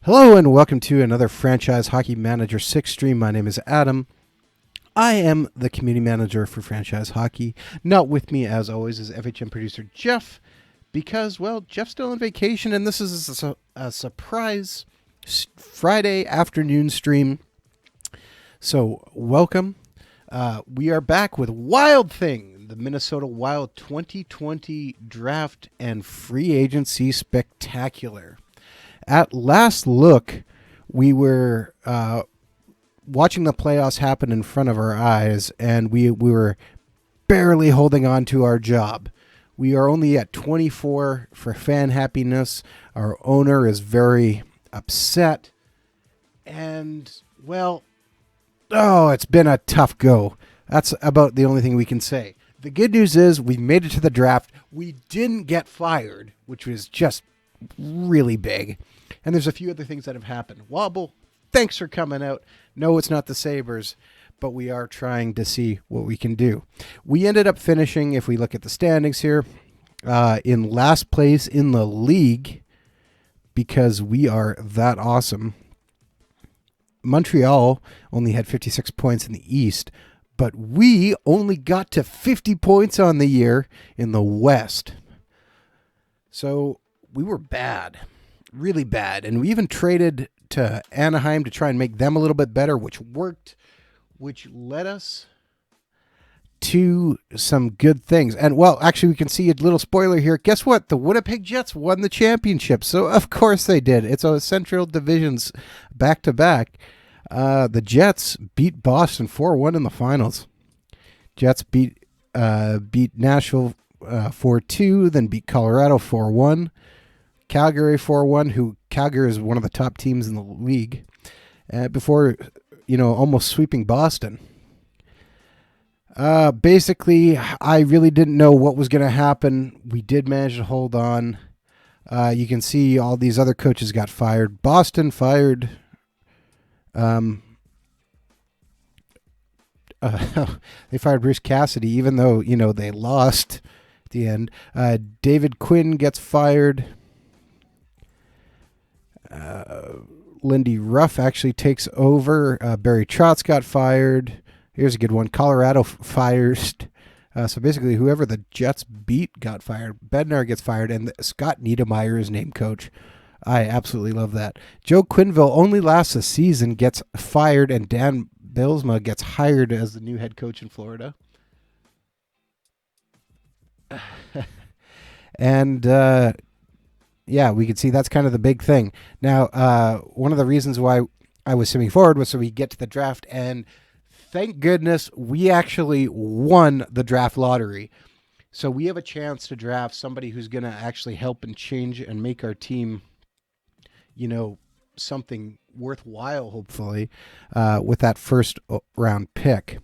Hello and welcome to another Franchise Hockey Manager 6 stream. My name is Adam. I am the community manager for Franchise Hockey. Not with me, as always, is FHM producer Jeff, because, well, Jeff's still on vacation, and this is a surprise Friday afternoon stream. So, welcome. We are back with Wild Thing, the Minnesota Wild 2020 Draft and Free Agency Spectacular. At last look, we were watching the playoffs happen in front of our eyes, and we were barely holding on to our job. We are only at 24 for fan happiness. Our owner is very upset. And, well, it's been a tough go. That's about the only thing we can say. The good news is we made it to the draft. We didn't get fired, which was just really big. And there's a few other things that have happened. Wobble, thanks for coming out. No, it's not the Sabres, but we are trying to see what we can do. We ended up finishing, if we look at the standings here, in last place in the league because we are that awesome. Montreal only had 56 points in the East, but we only got to 50 points on the year in the West. So we were bad, really bad. And we even traded to Anaheim to try and make them a little bit better, which worked, which led us to some good things. And, well, actually, we can see a little spoiler here. Guess what? The Winnipeg Jets won the championship. So, of course they did. It's a Central Divisions back-to-back. The Jets beat Boston 4-1 in the finals. Jets beat Nashville 4-2, then beat Colorado 4-1. Calgary 4-1, who Calgary is one of the top teams in the league, before, almost sweeping Boston. Basically, I really didn't know what was going to happen. We did manage to hold on. You can see all these other coaches got fired. Boston fired they fired Bruce Cassidy, even though, they lost at the end. David Quinn gets fired. Lindy Ruff actually takes over. Barry Trotz got fired. Here's a good one. Colorado fires. So basically, whoever the Jets beat got fired. Bednar gets fired, and Scott Niedermayer is named coach. I absolutely love that. Joe Quenneville only lasts a season, gets fired, and Dan Bylsma gets hired as the new head coach in Florida. And yeah, we can see that's kind of the big thing. Now, one of the reasons why I was swimming forward was so we get to the draft, and thank goodness we actually won the draft lottery. So we have a chance to draft somebody who's going to actually help and change and make our team, something worthwhile, hopefully, with that first round pick.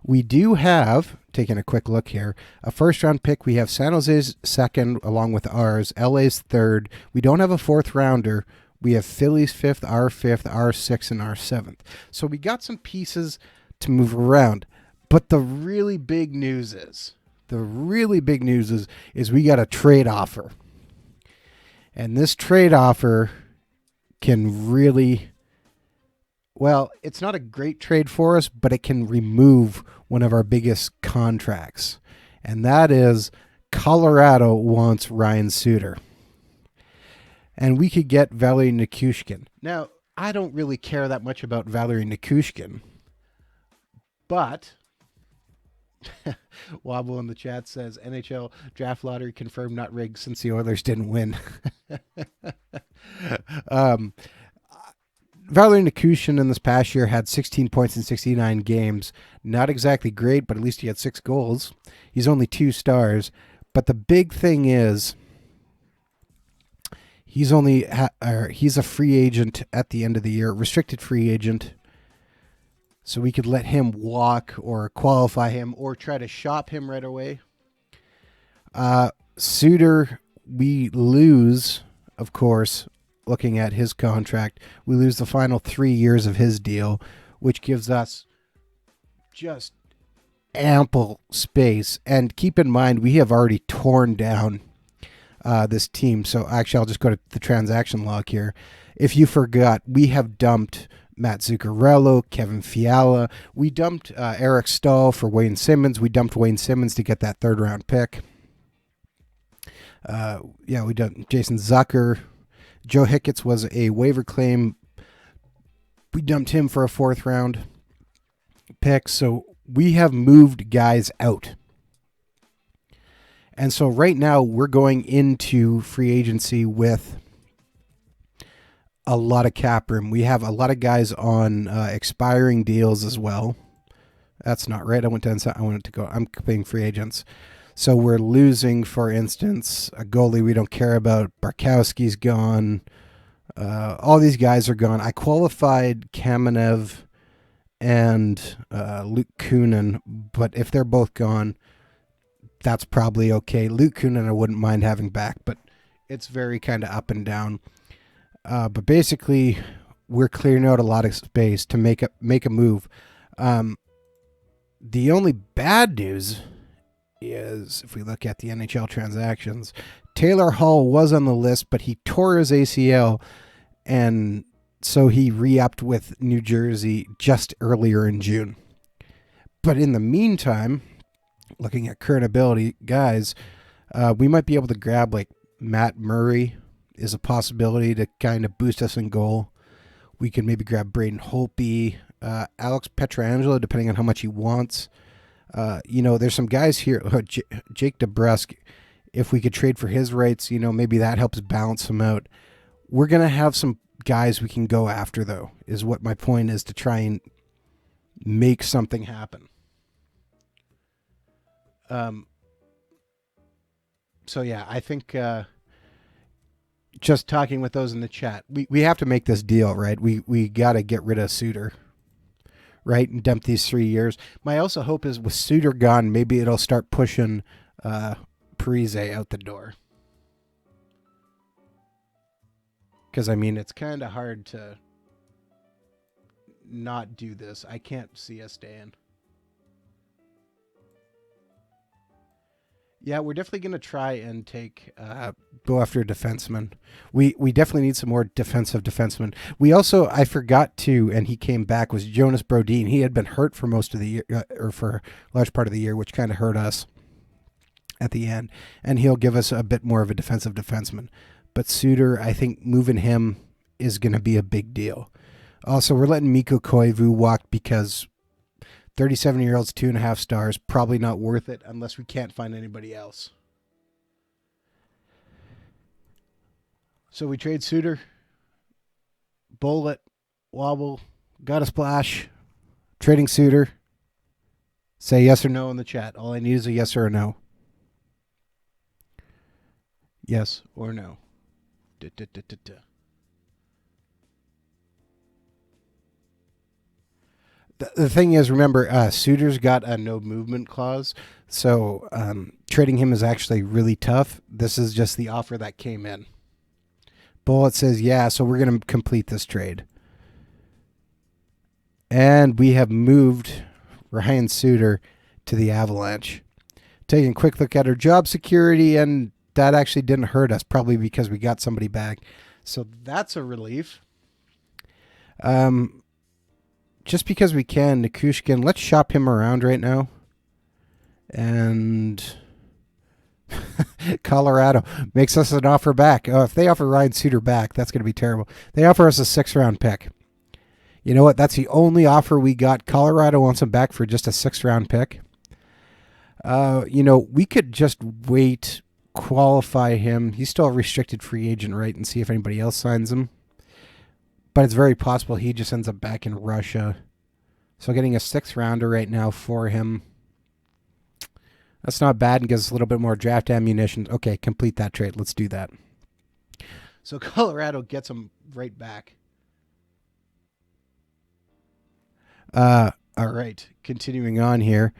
We do have, taking a quick look here, a first-round pick. We have San Jose's second along with ours, LA's third. We don't have a fourth-rounder. We have Philly's fifth, our sixth, and our seventh. So we got some pieces to move around. But the really big news is we got a trade offer. And this trade offer can really... Well, it's not a great trade for us, but it can remove one of our biggest contracts. And that is Colorado wants Ryan Suter. And we could get Valeri Nichushkin. Now, I don't really care that much about Valeri Nichushkin. But Wobble in the chat says NHL Draft Lottery confirmed not rigged since the Oilers didn't win. Valeri Nichushkin in this past year had 16 points in 69 games. Not exactly great, but at least he had 6 goals. He's only 2 stars. But the big thing is he's a free agent at the end of the year, restricted free agent. So we could let him walk or qualify him or try to shop him right away. Suter, we lose, of course. Looking at his contract, we lose the final 3 years of his deal, which gives us just ample space. And keep in mind, we have already torn down this team. So actually, I'll just go to the transaction log here. If you forgot, we have dumped Matt Zuccarello, Kevin Fiala. We dumped Eric Stahl for Wayne Simmons. We dumped Wayne Simmons to get that 3rd round pick. We dumped Jason Zucker. Joe Hicketts was a waiver claim. We dumped him for a 4th round pick. So we have moved guys out. And so right now we're going into free agency with a lot of cap room. We have a lot of guys on expiring deals as well. That's not right. I went to go. I'm paying free agents. So we're losing, for instance, a goalie we don't care about. Barkowski's gone. All these guys are gone. I qualified Kamenev and Luke Kunin, but if they're both gone, that's probably okay. Luke Kunin I wouldn't mind having back, but it's very kind of up and down. But basically, we're clearing out a lot of space to make a move. The only bad news is, if we look at the NHL transactions, Taylor Hall was on the list, but he tore his ACL, and so he re-upped with New Jersey just earlier in June. But in the meantime, looking at current ability guys, we might be able to grab like Matt Murray is a possibility to kind of boost us in goal. We can maybe grab Braden Holtby, Alex Pietrangelo, depending on how much he wants. There's some guys here. Jake DeBrusk, if we could trade for his rights, maybe that helps balance him out. We're going to have some guys we can go after, though, is what my point is, to try and make something happen. I think just talking with those in the chat, we have to make this deal, right? We got to get rid of Suter, right, and dump these 3 years. My also hope is with Suter gone, maybe it'll start pushing Parise out the door. Because, it's kind of hard to not do this. I can't see us staying. Yeah, we're definitely going to try and go after a defenseman. We definitely need some more defensive defensemen. We also, I forgot to, and he came back, was Jonas Brodin. He had been hurt for most of the year, or for a large part of the year, which kind of hurt us at the end. And he'll give us a bit more of a defensive defenseman. But Suter, I think moving him is going to be a big deal. Also, we're letting Mikko Koivu walk because 37-year-olds, 2.5 stars, probably not worth it unless we can't find anybody else. So we trade Suter, bullet, wobble, got a splash, trading Suter. Say yes or no in the chat. All I need is a yes or a no. Yes or no. The thing is, remember, Suter's got a no movement clause, so trading him is actually really tough. This is just the offer that came in. Bullet says, yeah, so we're going to complete this trade. And we have moved Ryan Suter to the Avalanche. Taking a quick look at our job security, and that actually didn't hurt us, probably because we got somebody back. So that's a relief. Just because we can, Nikushkin, let's shop him around right now. And Colorado makes us an offer back. Oh, if they offer Ryan Suter back, that's going to be terrible. They offer us a 6th-round pick. You know what? That's the only offer we got. Colorado wants him back for just a 6th-round pick. We could just wait, qualify him. He's still a restricted free agent, right? And see if anybody else signs him. But it's very possible he just ends up back in Russia. So getting a 6th-rounder right now for him, that's not bad and gives us a little bit more draft ammunition. Okay, complete that trade. Let's do that. So Colorado gets him right back. All right, continuing on here.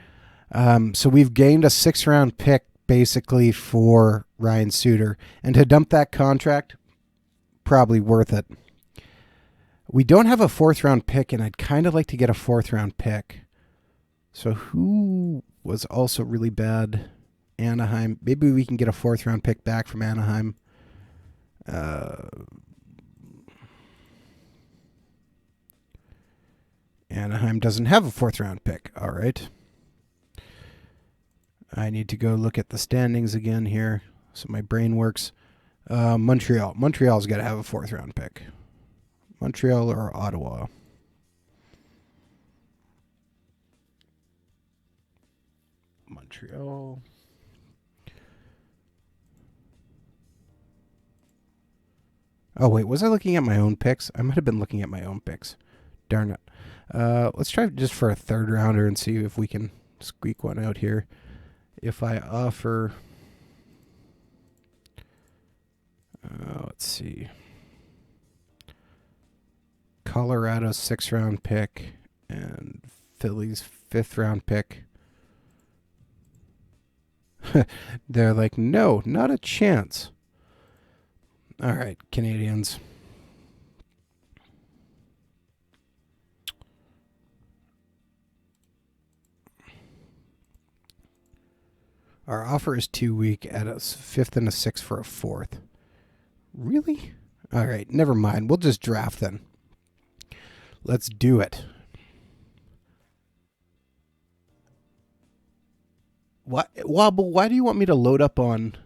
So we've gained a 6th-round pick basically for Ryan Suter. And to dump that contract, probably worth it. We don't have a 4th-round pick, and I'd kind of like to get a 4th-round pick. So who was also really bad? Anaheim. Maybe we can get a 4th round pick back from Anaheim. Anaheim doesn't have a 4th round pick. All right. I need to go look at the standings again here so my brain works. Montreal. Montreal's got to have a 4th round pick. Montreal or Ottawa. Montreal. Oh, wait. Was I looking at my own picks? I might have been looking at my own picks. Darn it. Let's try just for a 3rd rounder and see if we can squeak one out here. If I offer... let's see. Colorado's 6th round pick and Philly's 5th round pick. They're like, no, not a chance. All right, Canadians. Our offer is too weak at a 5th and a 6th for a 4th. Really? All right, never mind. We'll just draft then. Let's do it. What, Wobble, why do you want me to load up on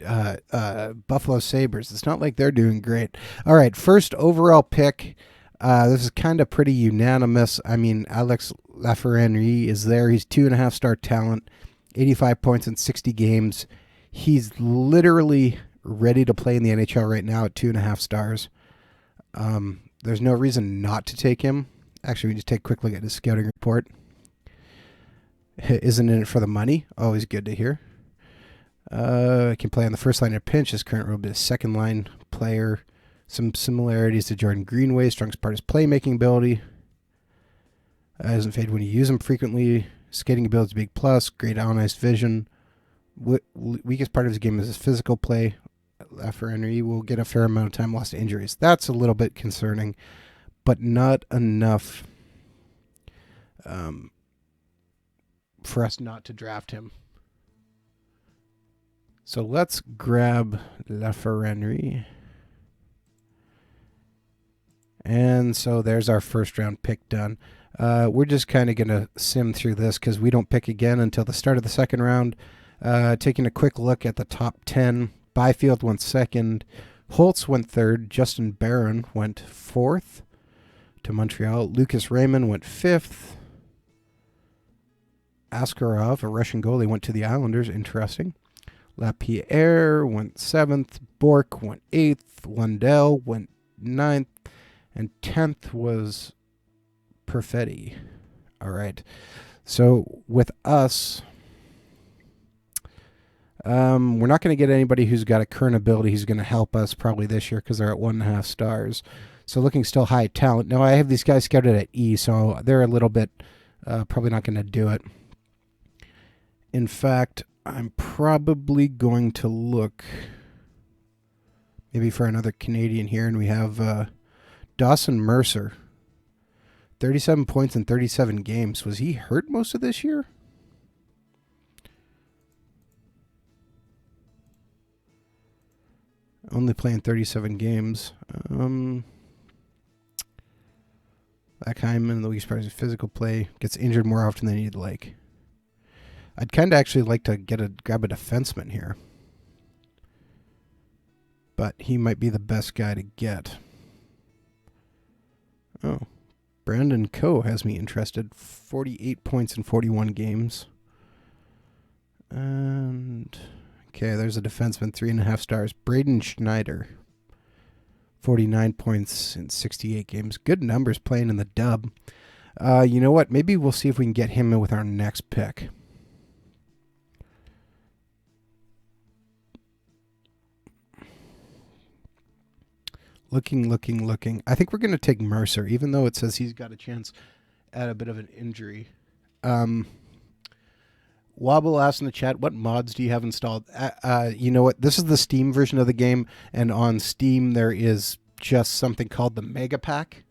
Buffalo Sabres? It's not like they're doing great. All right, first overall pick. This is kind of pretty unanimous. I mean, Alex Lafreniere is there. He's 2.5-star talent, 85 points in 60 games. He's literally ready to play in the NHL right now at 2.5 stars. There's no reason not to take him. Actually, we just take a quick look at his scouting report. Isn't in it for the money. Always good to hear. Can play on the first line of pinch. His current role is second line player. Some similarities to Jordan Greenway. Strongest part is playmaking ability. Doesn't fade when you use him frequently. Skating ability is a big plus. Great on ice vision. Weakest part of his game is his physical play. Lafreniere will get a fair amount of time lost to injuries. That's a little bit concerning, but not enough for us not to draft him. So let's grab Lafreniere. And so there's our 1st round pick done. We're just kind of going to sim through this because we don't pick again until the start of the 2nd round. Taking a quick look at the top 10. Byfield went 2nd. Holtz went 3rd. Justin Barron went 4th to Montreal. Lucas Raymond went 5th. Askarov, a Russian goalie, went to the Islanders. Interesting. Lapierre went 7th. Bork went 8th. Lundell went 9th. And 10th was Perfetti. All right. So with us, we're not going to get anybody who's got a current ability who's going to help us probably this year because they're at 1.5 stars. So looking still high talent. Now I have these guys scouted at E, so they're a little bit probably not going to do it. In fact, I'm probably going to look maybe for another Canadian here, and we have Dawson Mercer. 37 points in 37 games. Was he hurt most of this year? Only playing 37 games. Backheim, the weakest part is physical play. Gets injured more often than you'd like. I'd kind of actually like to grab a defenseman here. But he might be the best guy to get. Oh. Brandon Coe has me interested. 48 points in 41 games. And okay, there's a defenseman, 3.5 stars. Braden Schneider. 49 points in 68 games. Good numbers playing in the dub. You know what? Maybe we'll see if we can get him in with our next pick. Looking. I think we're going to take Mercer, even though it says he's got a chance at a bit of an injury. Wobble asked in the chat, what mods do you have installed? You know what? This is the Steam version of the game, and on Steam there is just something called the Mega Pack.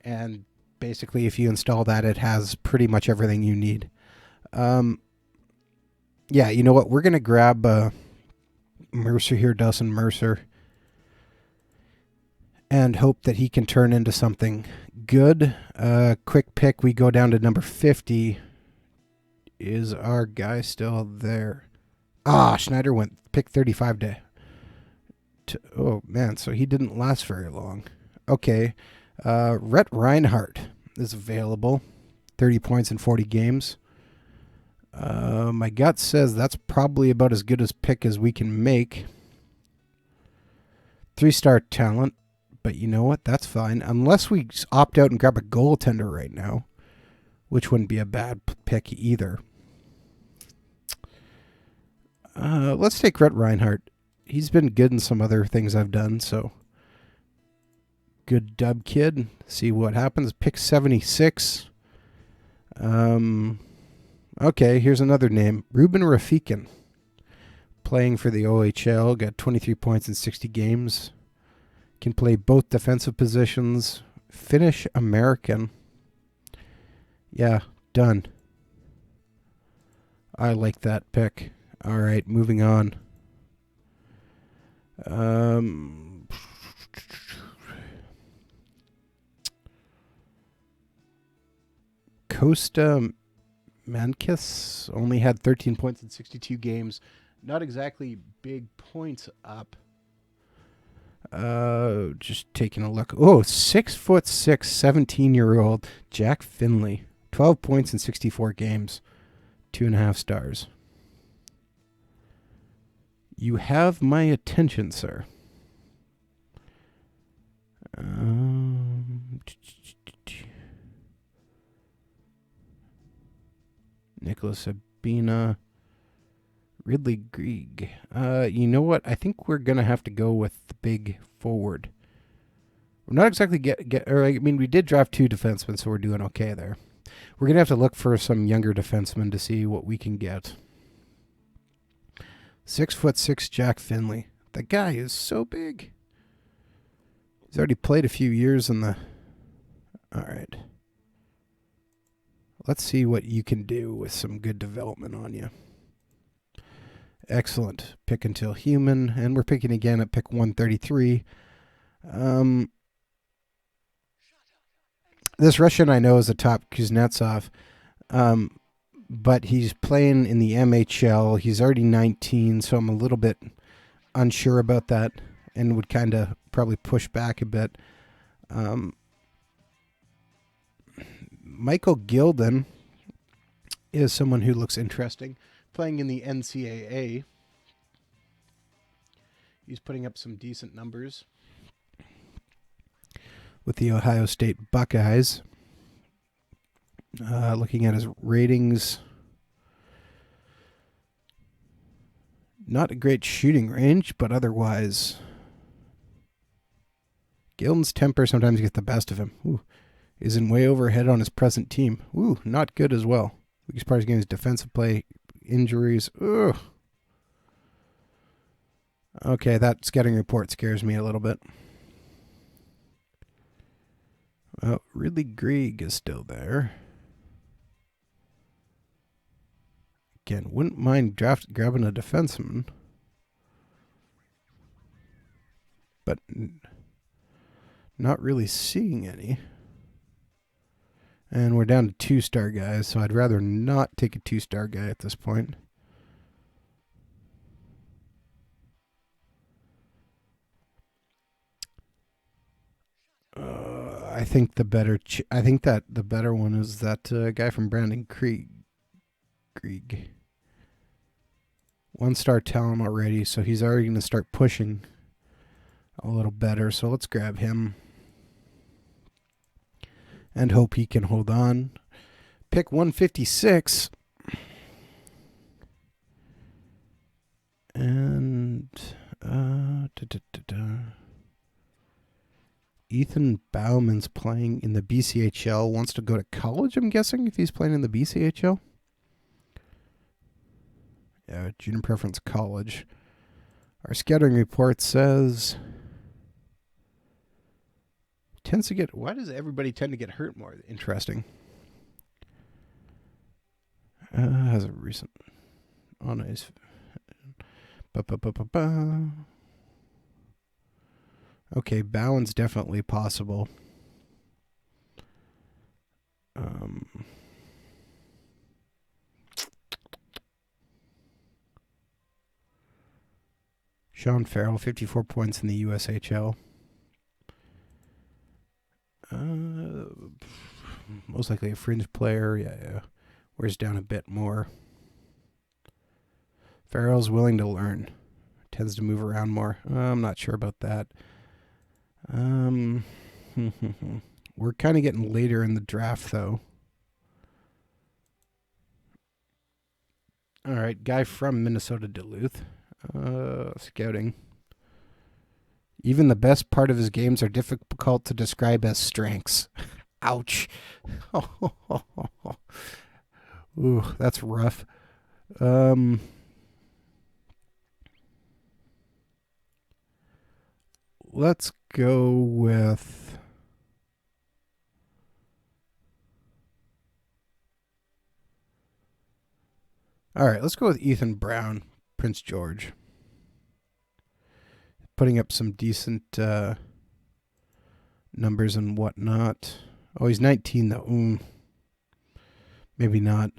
And basically, if you install that, it has pretty much everything you need. Yeah, you know what? We're going to grab Mercer here, Dawson Mercer, and hope that he can turn into something good. Quick pick, we go down to number 50. Is our guy still there? Schneider went pick 35 oh, man, so he didn't last very long. Okay, Rhett Reinhardt is available. 30 points in 40 games. My gut says that's probably about as good a pick as we can make. 3-star talent, but you know what? That's fine. Unless we opt out and grab a goaltender right now, which wouldn't be a bad pick either. Let's take Rhett Reinhardt. He's been good in some other things I've done, so good dub, kid. See what happens. Pick 76. Okay, here's another name. Ruben Rafikin. Playing for the OHL. Got 23 points in 60 games. Can play both defensive positions. Finnish American. Yeah, done. I like that pick. All right, moving on. Costa Mankis only had 13 points in 62 games. Not exactly big points up. Just taking a look. Oh, 6'6", 17-year-old Jack Finley. 12 points in 64 games. 2.5 stars. You have my attention, sir. Nicholas Sabina. Ridley Grieg. You know what? I think we're going to have to go with the big forward. We're not exactly we did draft 2 defensemen, so we're doing okay there. We're going to have to look for some younger defensemen to see what we can get. 6'6" Jack Finley. The guy is so big. He's already played a few years in the... All right. Let's see what you can do with some good development on you. Excellent. Pick until human. And we're picking again at pick 133. This Russian I know is a top Kuznetsov. But he's playing in the MHL. He's already 19, so I'm a little bit unsure about that and would kind of probably push back a bit. Michael Gilden is someone who looks interesting. Playing in the NCAA. He's putting up some decent numbers with the Ohio State Buckeyes. Looking at his ratings, not a great shooting range, but otherwise, Gilden's temper sometimes gets the best of him. Ooh, isn't way overhead on his present team. Ooh, not good as well. Weakest part of his game is defensive play, injuries. Ugh. Okay, that scouting report scares me a little bit. Well, Ridley Grieg is still there. Again, wouldn't mind grabbing a defenseman. But not really seeing any. And we're down to 2-star guys, so I'd rather not take a 2-star guy at this point. I think the better one is that guy from Brandon Krieg. 1-star talent already, so he's already going to start pushing a little better. So let's grab him and hope he can hold on. Pick 156. And Ethan Bauman's playing in the BCHL. Wants to go to college, I'm guessing, if he's playing in the BCHL. Yeah, junior preference college. Our scouting report says tends to get... Why does everybody tend to get hurt more? Interesting. Has a recent... on his. Ba-ba-ba-ba-ba. Okay, Bowen's definitely possible. Sean Farrell, 54 points in the USHL. Most likely a fringe player. Yeah. Wears down a bit more. Farrell's willing to learn. Tends to move around more. I'm not sure about that. We're kind of getting later in the draft, though. All right, guy from Minnesota Duluth. Scouting. Even the best part of his games are difficult to describe as strengths. Ouch. Ooh, that's rough. Let's go with... All right, let's go with Ethan Brown, Prince George. Putting up some decent numbers and whatnot. Oh, he's 19, though. Maybe not.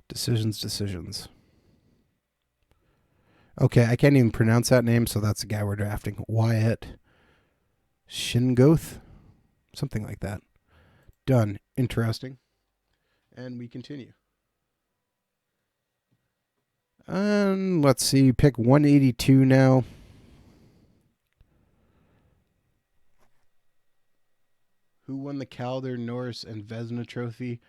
Decisions. Okay, I can't even pronounce that name, so that's the guy we're drafting. Wyatt Shingoth? Something like that. Done. Interesting. And we continue. Let's see. Pick 182 now. Who won the Calder, Norris, and Vezina Trophy?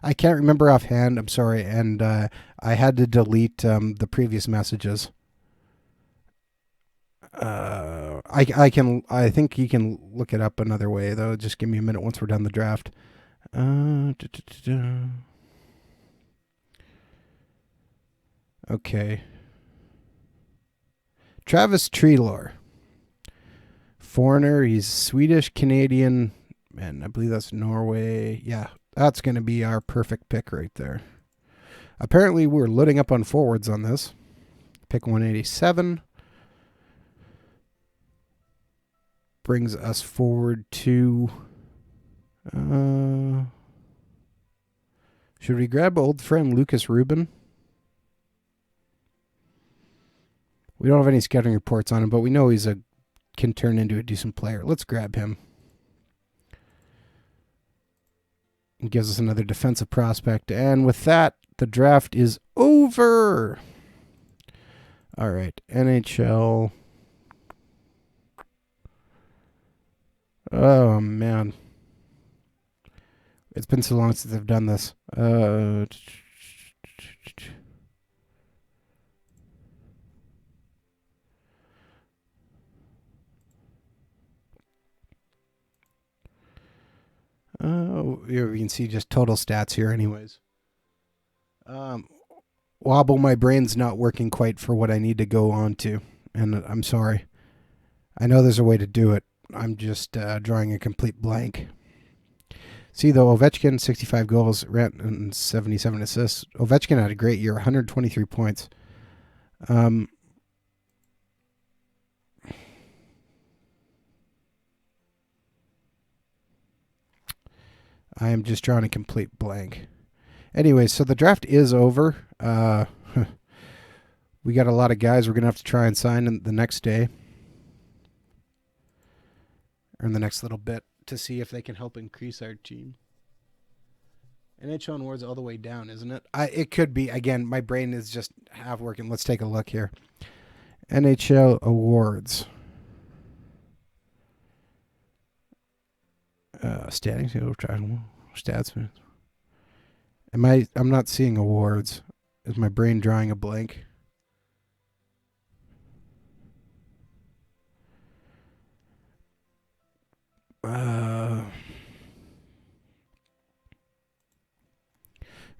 I can't remember offhand. I'm sorry, and I had to delete the previous messages. I think you can look it up another way though. Just give me a minute once we're done the draft. Okay. Travis Treelor. Foreigner. He's Swedish, Canadian, and I believe that's Norway. Yeah, that's going to be our perfect pick right there. Apparently, we're loading up on forwards on this. Pick 187. Brings us forward to... should we grab old friend Lucas Rubin? We don't have any scouting reports on him, but we know can turn into a decent player. Let's grab him. It gives us another defensive prospect. And with that, the draft is over. All right, NHL. Oh, man. It's been so long since I've done this. Here we can see just total stats here anyways. Wobble, my brain's not working quite for what I need to go on to, and I'm sorry. I know there's a way to do it. I'm just drawing a complete blank. See, though, Ovechkin, 65 goals, and 77 assists. Ovechkin had a great year, 123 points. I am just drawing a complete blank. Anyway, so the draft is over. We got a lot of guys we're going to have to try and sign the next day. Or in the next little bit to see if they can help increase our team. NHL awards all the way down, isn't it? It could be. Again, my brain is just half working. Let's take a look here. NHL awards. Standings. Stats. I'm not seeing awards. Is my brain drawing a blank?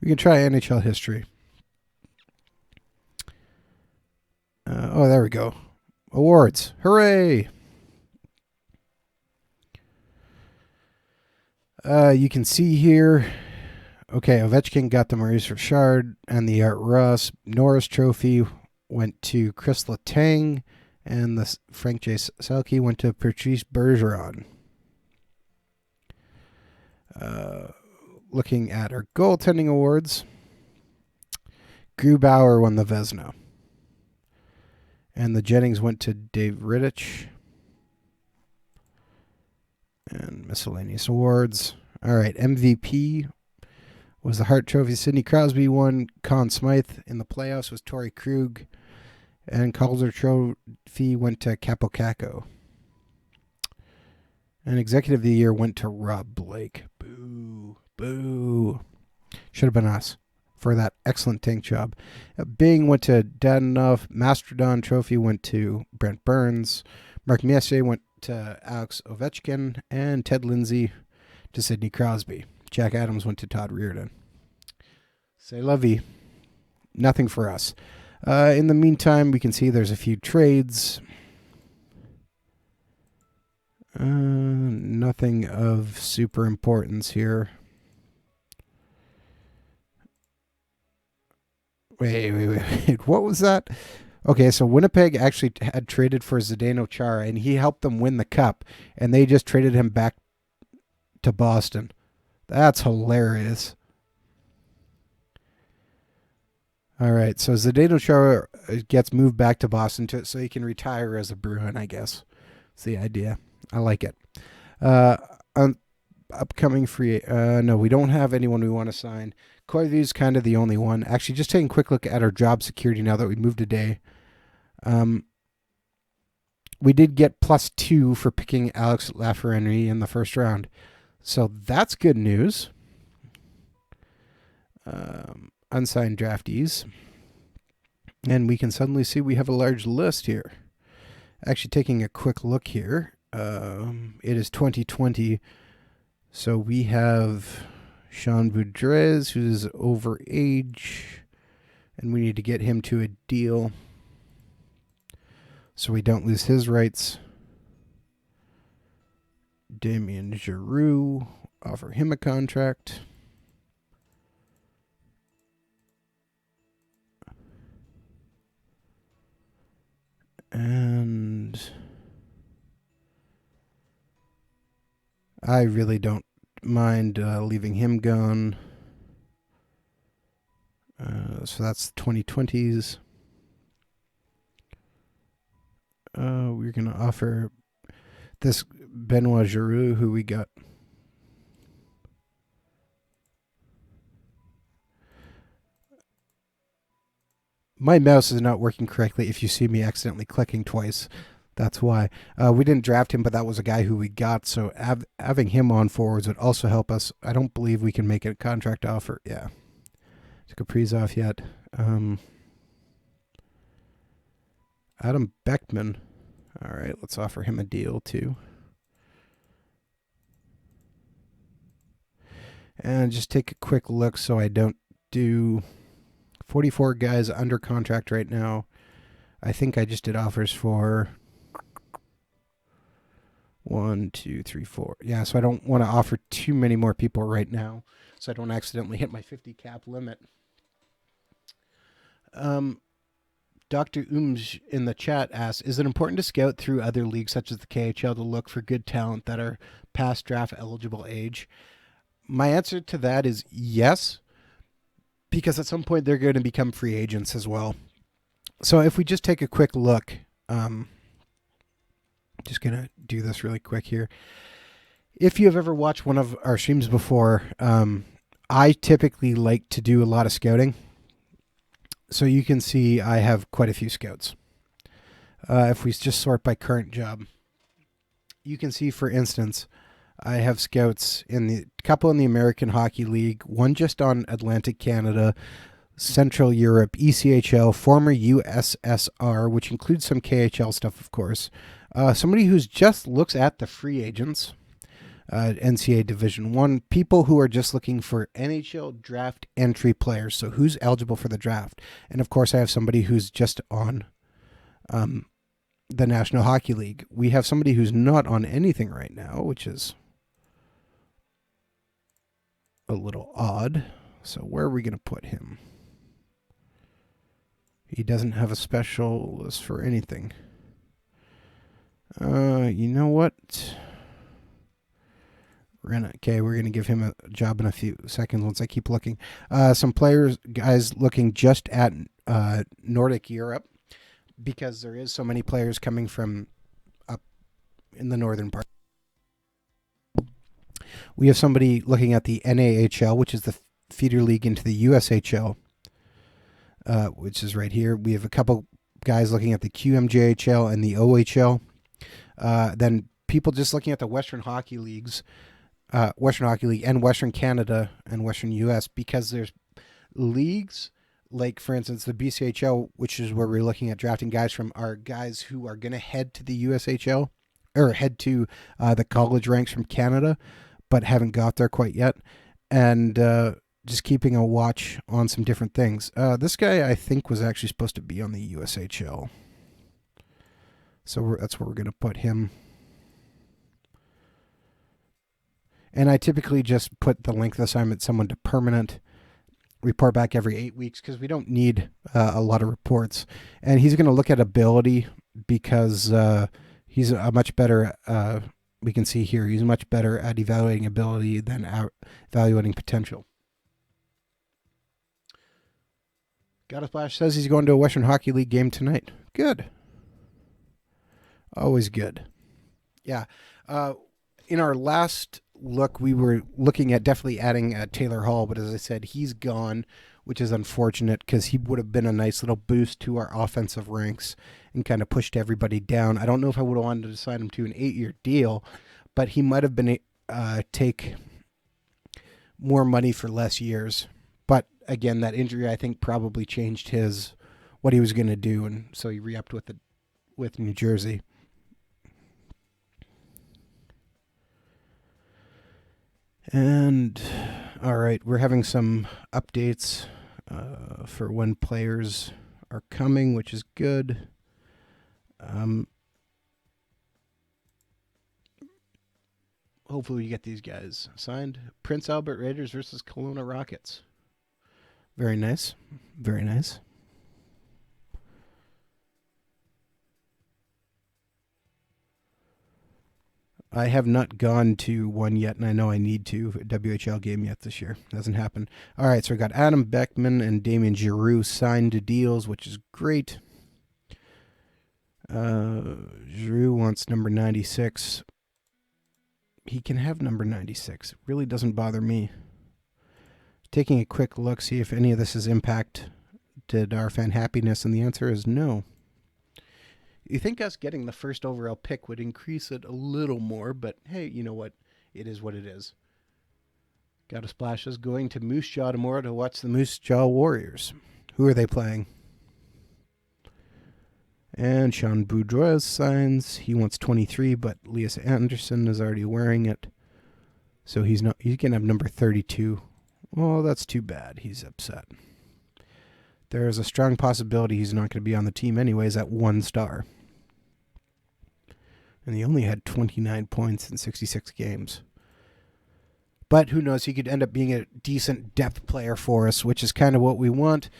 We can try NHL history. Oh, there we go. Awards. Hooray! You can see here. Okay, Ovechkin got the Maurice Richard and the Art Ross. Norris Trophy went to Chris Letang, and the Frank J. Selke went to Patrice Bergeron. Looking at our goaltending awards, Grubauer won the Vezina. And the Jennings went to Dave Rittich. And miscellaneous awards. All right, MVP was the Hart Trophy. Sidney Crosby won. Conn Smythe in the playoffs was Torrey Krug. And Calder Trophy went to Capo Caco. And Executive of the Year went to Rob Blake. Boo. Boo. Should have been us for that excellent tank job. Bing went to Dadonov. Mastrodon Trophy went to Brent Burns. Mark Messier went to Alex Ovechkin. And Ted Lindsay to Sidney Crosby. Jack Adams went to Todd Reardon. C'est la vie. Nothing for us. In the meantime, we can see there's a few trades. Nothing of super importance here. Wait. What was that? Okay, so Winnipeg actually had traded for Zdeno Chara, and he helped them win the cup, and they just traded him back to Boston. That's hilarious. All right, so Zdeno Chara gets moved back to Boston so he can retire as a Bruin, I guess. That's the idea. I like it. Upcoming free... no, we don't have anyone we want to sign. Corey's kind of the only one. Actually, just taking a quick look at our job security now that we moved a day. We did get +2 for picking Alex Lafreniere in the first round. So that's good news. Unsigned draftees. And we can suddenly see we have a large list here. Actually, taking a quick look here. It is 2020. So we have Sean Boudreaux, who's over age. And we need to get him to a deal so we don't lose his rights. Damien Giroux, offer him a contract. And I really don't mind leaving him gone. So that's 2020s. We're going to offer this Benoit Giroux, who we got. My mouse is not working correctly if you see me accidentally clicking twice. That's why. We didn't draft him, but that was a guy who we got, so having him on forwards would also help us. I don't believe we can make a contract offer. Yeah. Is Kaprizov yet? Adam Beckman. All right, let's offer him a deal too. And just take a quick look so I don't do 44 guys under contract right now. I think I just did offers for 1, 2, 3, 4. Yeah, so I don't want to offer too many more people right now so I don't accidentally hit my 50 cap limit. Dr. Ooms in the chat asks, is it important to scout through other leagues such as the KHL to look for good talent that are past draft eligible age? My answer to that is yes, because at some point they're going to become free agents as well. So if we just take a quick look, just going to do this really quick here. If you have ever watched one of our streams before, I typically like to do a lot of scouting. So you can see I have quite a few scouts. If we just sort by current job, you can see, for instance, I have scouts in the couple in the American Hockey League, one just on Atlantic Canada, Central Europe, ECHL, former USSR, which includes some KHL stuff, of course. Somebody who's just looks at the free agents, NCAA Division 1, people who are just looking for NHL draft entry players, so who's eligible for the draft. And of course, I have somebody who's just on the National Hockey League. We have somebody who's not on anything right now, which is a little odd. So where are we going to put him? He doesn't have a specialist for anything. You know what? We're gonna give him a job in a few seconds once I keep looking. Some guys looking just at Nordic Europe, because there is so many players coming from up in the northern part. We have somebody looking at the NAHL, which is the feeder league into the USHL, which is right here. We have a couple guys looking at the QMJHL and the OHL. Then people just looking at the Western Hockey Leagues, Western Hockey League and Western Canada and Western US, because there's leagues like, for instance, the BCHL, which is where we're looking at drafting guys from, are guys who are going to head to the USHL or head to the college ranks from Canada, but haven't got there quite yet. And just keeping a watch on some different things. This guy, I think, was actually supposed to be on the USHL. So that's where we're going to put him. And I typically just put the length of assignment someone to permanent, report back every 8 weeks, because we don't need a lot of reports. And he's going to look at ability, because he's a much better, we can see here, he's much better at evaluating ability than evaluating potential. Got a Splash says he's going to a Western Hockey League game tonight. Good. Always good. Yeah. In our last look, we were looking at definitely adding Taylor Hall, but as I said, he's gone, which is unfortunate, because he would have been a nice little boost to our offensive ranks and kind of pushed everybody down. I don't know if I would have wanted to sign him to an 8-year deal, but he might have been take more money for less years. But again, that injury, I think, probably changed what he was going to do, and so he re-upped with New Jersey. And all right, we're having some updates for when players are coming, which is good. Hopefully we get these guys signed. Prince Albert Raiders versus Kelowna Rockets. Very nice. Very nice. I have not gone to one yet, and I know I need to. A WHL game yet this year. Doesn't happen. All right, so we got Adam Beckman and Damien Giroux signed to deals, which is great. Giroux wants number 96. He can have number 96. It really doesn't bother me. Taking a quick look, see if any of this has impacted our fan happiness, and the answer is no. You think us getting the first overall pick would increase it a little more, but hey, you know what? It is what it is. Got a Splash is going to Moose Jaw tomorrow to watch the Moose Jaw Warriors. Who are they playing? And Sean Boudreaux signs. He wants 23, but Elias Anderson is already wearing it. So he can have number 32. Oh, that's too bad. He's upset. There is a strong possibility he's not going to be on the team anyways at 1 star. And he only had 29 points in 66 games. But who knows, he could end up being a decent depth player for us, which is kind of what we want.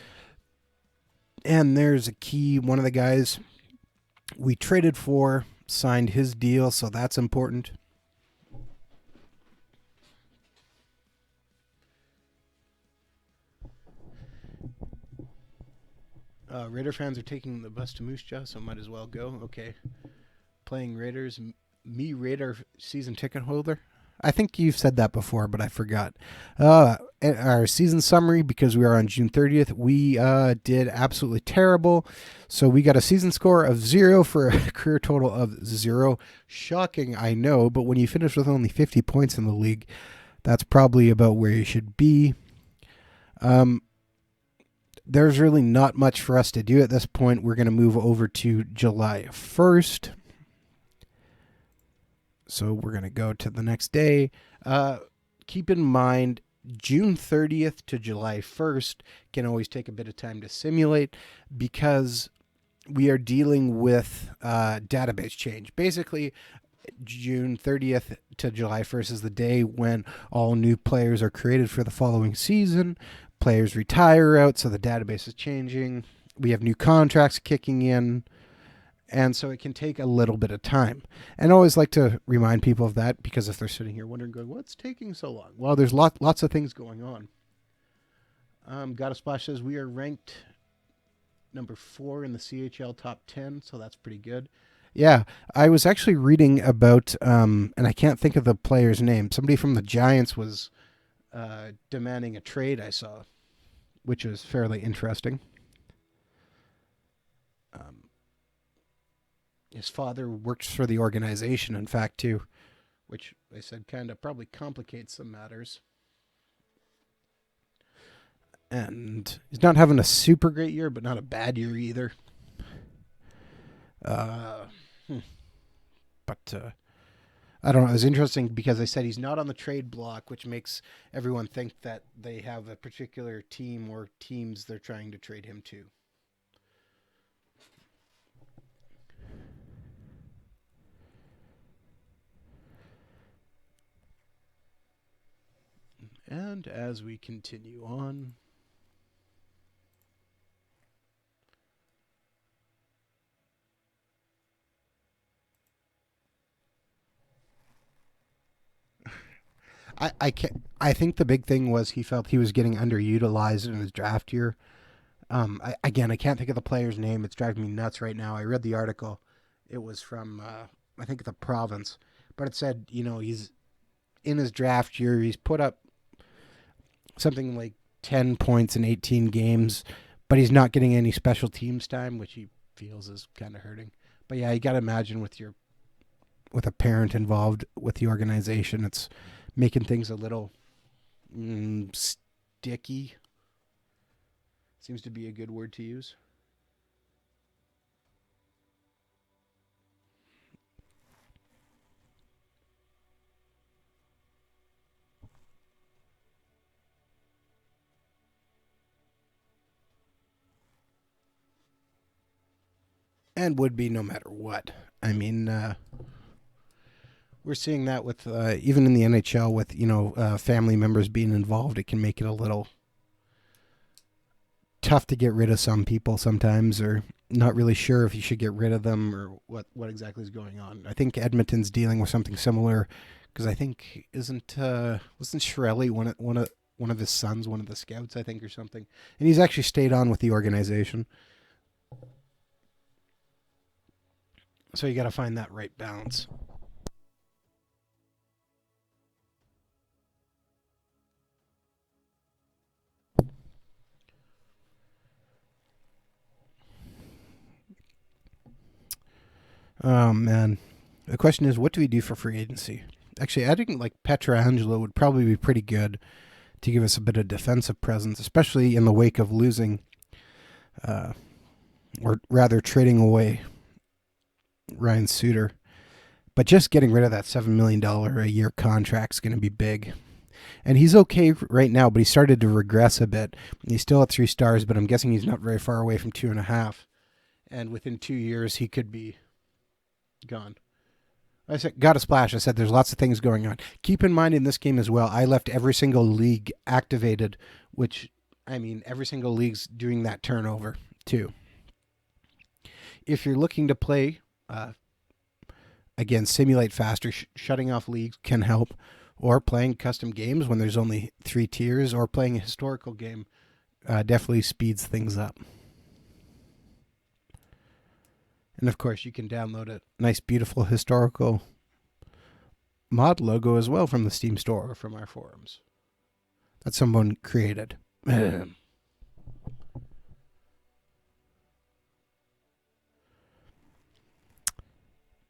And there's a key, one of the guys we traded for signed his deal, so that's important. Raider fans are taking the bus to Moose Jaw, so might as well go. Okay. Playing Raiders. Me, Raider season ticket holder. I think you've said that before, but I forgot. Our season summary, because we are on June 30th, we did absolutely terrible. So we got a season score of 0 for a career total of 0. Shocking, I know, but when you finish with only 50 points in the league, that's probably about where you should be. There's really not much for us to do at this point. We're going to move over to July 1st. So we're going to go to the next day. Keep in mind, June 30th to July 1st can always take a bit of time to simulate, because we are dealing with database change. Basically, June 30th to July 1st is the day when all new players are created for the following season. Players retire out, so the database is changing. We have new contracts kicking in. And so it can take a little bit of time. And I always like to remind people of that, because if they're sitting here wondering, going, what's taking so long? Well, there's lots of things going on. Got a Splash says we are ranked number 4 in the CHL top 10, so that's pretty good. Yeah, I was actually reading about, and I can't think of the player's name. Somebody from the Giants was demanding a trade, I saw, which was fairly interesting. His father works for the organization, in fact, too, which they said kind of probably complicates some matters. And he's not having a super great year, but not a bad year either. But I don't know. It was interesting because they said he's not on the trade block, which makes everyone think that they have a particular team or teams they're trying to trade him to. And as we continue on, I think the big thing was he felt he was getting underutilized in his draft year. I can't think of the player's name. It's driving me nuts right now. I read the article. It was from, I think, the Province. But it said, he's in his draft year. He's put up something like 10 points in 18 games, but he's not getting any special teams time, which he feels is kind of hurting. But yeah, you got to imagine with a parent involved with the organization, it's making things a little sticky. Seems to be a good word to use. And would be no matter what. I mean, we're seeing that with even in the NHL with family members being involved. It can make it a little tough to get rid of some people sometimes, or not really sure if you should get rid of them or what exactly is going on. I think Edmonton's dealing with something similar, because I think wasn't Shirelli one of his sons, one of the scouts, I think, or something, and he's actually stayed on with the organization. So you got to find that right balance. Oh, man. The question is, what do we do for free agency? Actually, I think like Pietrangelo would probably be pretty good to give us a bit of defensive presence, especially in the wake of losing, or rather trading away Ryan Suter. But just getting rid of that $7 million a year contract is going to be big. And he's okay right now, but he started to regress a bit. He's still at 3 stars, but I'm guessing he's not very far away from 2.5. And within 2 years, he could be gone. I said, got a splash. I said, there's lots of things going on. Keep in mind in this game as well, I left every single league activated, which, I mean, every single league's doing that turnover too. If you're looking to play, again, simulate faster, shutting off leagues can help, or playing custom games when there's only 3 tiers, or playing a historical game definitely speeds things up. And of course, you can download a nice, beautiful historical mod logo as well from the Steam store or from our forums that someone created.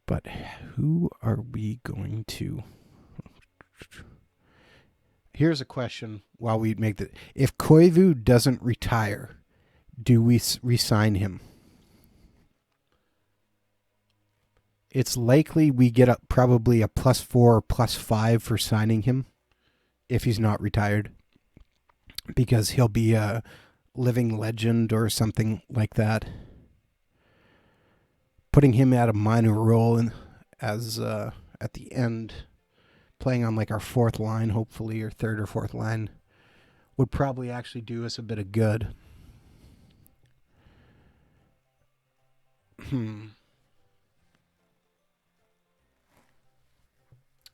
But who are we going to? Here's a question while we make the... If Koivu doesn't retire, do we re-sign him? It's likely we get probably a +4 or +5 for signing him if he's not retired, because he'll be a living legend or something like that. putting him at a minor role as at the end, playing on like our fourth line, hopefully, or third or fourth line, would probably actually do us a bit of good.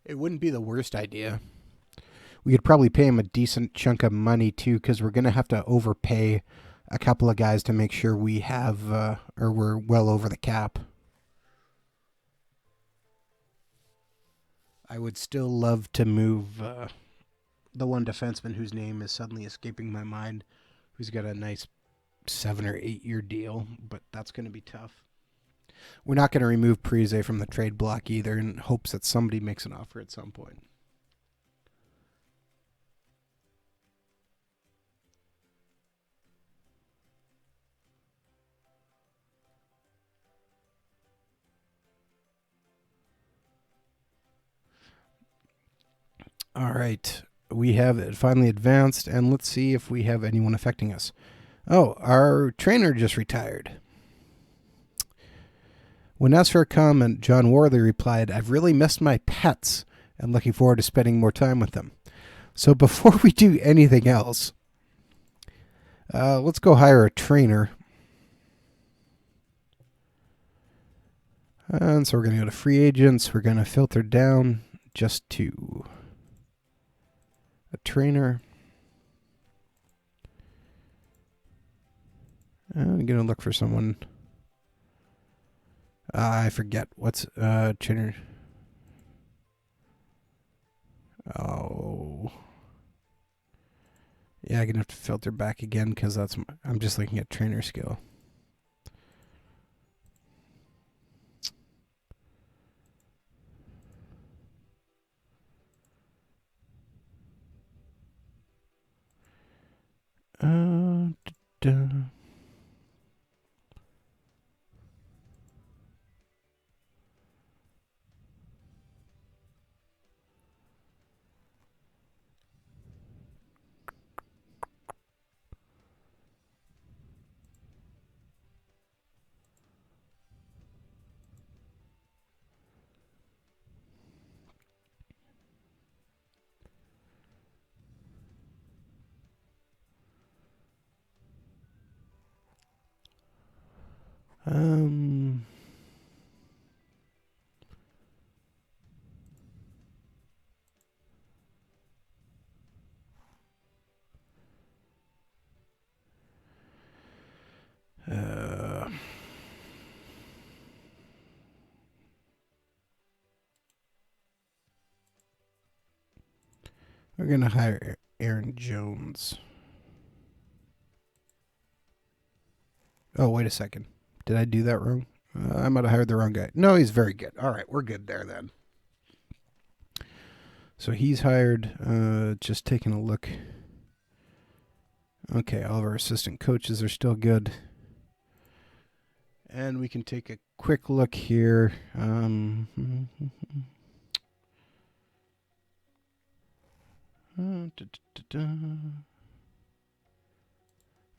It wouldn't be the worst idea. We could probably pay him a decent chunk of money, too, because we're going to have to overpay a couple of guys to make sure we have, or we're well over the cap. I would still love to move the one defenseman whose name is suddenly escaping my mind, who's got a nice 7 or 8 year deal, but that's going to be tough. We're not going to remove Parise from the trade block either in hopes that somebody makes an offer at some point. All right. We have finally advanced, and let's see if we have anyone affecting us. Oh, our trainer just retired. When asked for a comment, John Worley replied, "I've really missed my pets and looking forward to spending more time with them." So before we do anything else, let's go hire a trainer. And so we're going to go to free agents. We're going to filter down just to a trainer. I'm going to look for someone. I forget. What's trainer? Oh. Yeah, I'm going to have to filter back again because I'm just looking at trainer skill. We're going to hire Aaron Jones. Oh, wait a second. Did I do that wrong? I might have hired the wrong guy. No, he's very good. All right, we're good there then. So he's hired. Just taking a look. Okay, all of our assistant coaches are still good. And we can take a quick look here.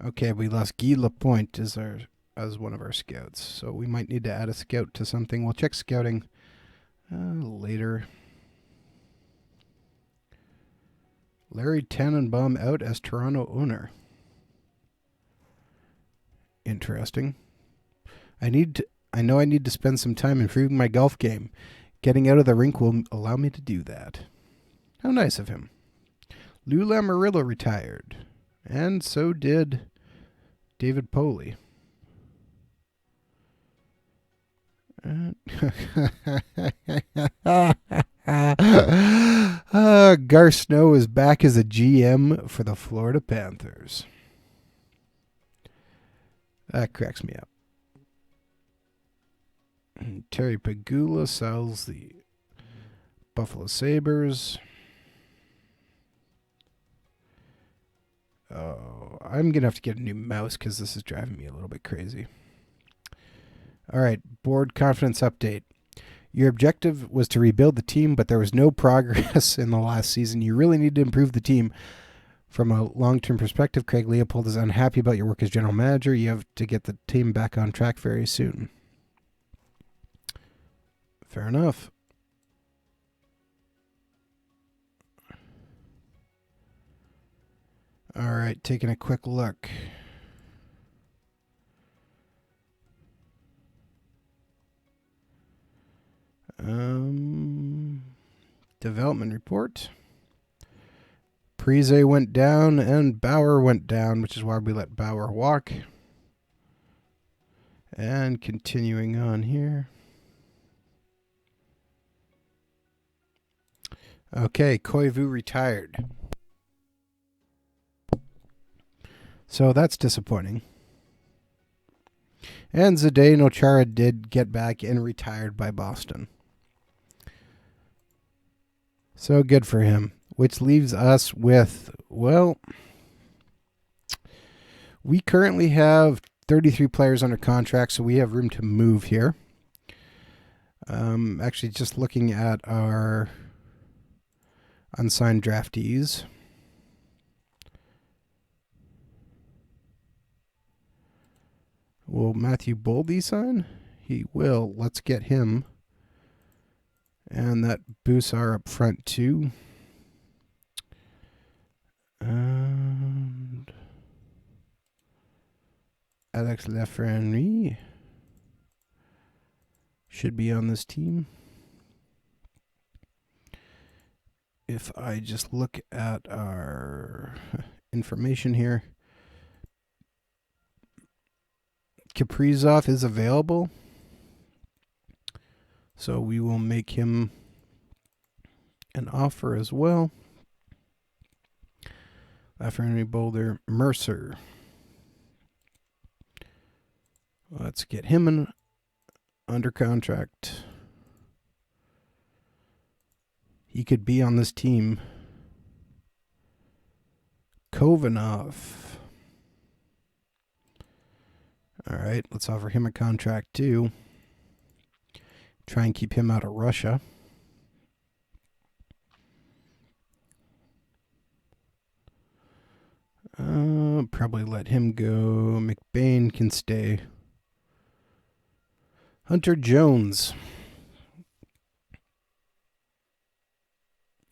Okay, we lost Guy Lapointe as one of our scouts, so we might need to add a scout to something. We'll check scouting later. Larry Tannenbaum out as Toronto owner. Interesting. I know I need to spend some time improving my golf game. Getting out of the rink will allow me to do that. How nice of him. Lou Lamoriello retired, and so did David Poley. Gar Snow is back as a GM for the Florida Panthers. That cracks me up. And Terry Pegula sells the Buffalo Sabres. Oh, I'm going to have to get a new mouse because this is driving me a little bit crazy. All right, board confidence update. Your objective was to rebuild the team, but there was no progress in the last season. You really need to improve the team. From a long-term perspective, Craig Leopold is unhappy about your work as general manager. You have to get the team back on track very soon. Fair enough. All right, taking a quick look. Development report. Prize went down and Bauer went down, which is why we let Bauer walk. And continuing on here. Okay, Koivu retired. So that's disappointing. And Zdeno Chara did get back and retired by Boston. So good for him. Which leaves us with, well, we currently have 33 players under contract, so we have room to move here. Actually, just looking at our unsigned draftees. Will Matthew Boldy sign? He will. Let's get him. And that boosts our up front too. And Alex Lafreniere should be on this team. If I just look at our information here, Kaprizov is available, so we will make him an offer as well. Lafreniere, Boulder, Mercer. Let's get him under contract. He could be on this team. Kovanov. All right, let's offer him a contract too. Try and keep him out of Russia. Probably let him go. McBain can stay. Hunter Jones.